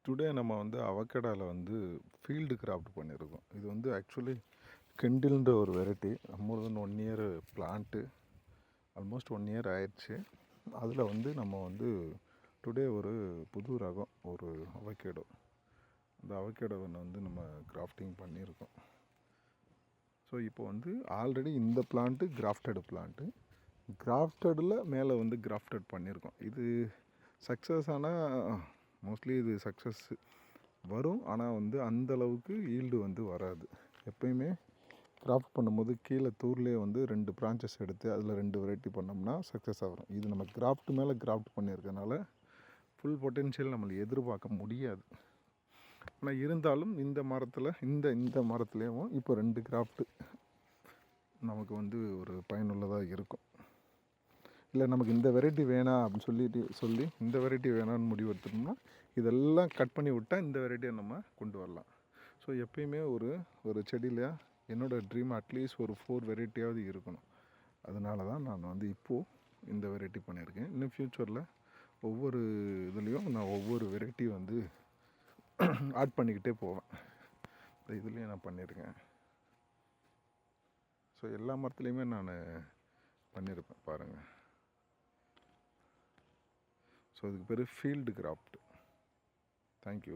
Today நம்ம வந்து அவகேடாவில் வந்து ஃபீல்டு கிராஃப்ட் பண்ணியிருக்கோம். இது வந்து ஆக்சுவலி கெண்டில்ன்ற ஒரு வெரைட்டி. மோர் தென் 1 இயர் பிளான்ட்டு, ஆல்மோஸ்ட் 1 இயர் ஆயிடுச்சு. அதில் வந்து நம்ம வந்து டுடே ஒரு புது ரகம் ஒரு அவகேடோ, அந்த அவகேடோவை வந்து நம்ம கிராஃப்டிங் பண்ணியிருக்கோம். ஸோ இப்போ வந்து ஆல்ரெடி இந்த பிளான்ட்டு கிராஃப்டடில் மேலே வந்து கிராஃப்டட் பண்ணியிருக்கோம். இது சக்ஸஸ் ஆனால் மோஸ்ட்லி இது சக்ஸஸ் வரும், ஆனால் வந்து அந்தளவுக்கு ஈல்டு வந்து வராது. எப்பயுமே கிராஃப்ட் பண்ணும்போது கீழே தூர்லேயே வந்து 2 பிரான்ச்சஸ் எடுத்து அதில் 2 வெரைட்டி பண்ணோம்னா சக்ஸஸாக வரும். இது நம்ம கிராஃப்ட் மேலே கிராஃப்ட் பண்ணியிருக்கனால ஃபுல் பொட்டென்ஷியல் நம்மளுக்கு எதிர்பார்க்க முடியாது. ஆனால் இருந்தாலும் இந்த மரத்தில் இந்த மரத்துலேயும் இப்போ 2 கிராஃப்ட்டு நமக்கு வந்து ஒரு பயனுள்ளதாக இருக்கும். இல்லை நமக்கு இந்த வெரைட்டி வேணாம் அப்படின்னு சொல்லி இந்த வெரைட்டி வேணான்னு முடிவு எடுத்துட்டோம்னா இதெல்லாம் கட் பண்ணி விட்டால் இந்த வெரைட்டியை நம்ம கொண்டு வரலாம். ஸோ எப்பயுமே ஒரு செடியில் என்னோடய ட்ரீம் அட்லீஸ்ட் ஒரு 4 வெரைட்டியாவது இருக்கணும். அதனால தான் நான் வந்து இப்போது இந்த வெரைட்டி பண்ணியிருக்கேன். இன்னும் ஃப்யூச்சரில் ஒவ்வொரு இதுலேயும் நான் ஒவ்வொரு வெரைட்டி வந்து ஆட் பண்ணிக்கிட்டே போவேன். இந்த இதுலேயும் நான் பண்ணியிருக்கேன். ஸோ எல்லா மரத்துலேயுமே நான் பண்ணியிருப்பேன் பாருங்கள். ஸோ அதுக்கு பேர் ஃபீல்டு கிராஃப்ட். தேங்க்யூ.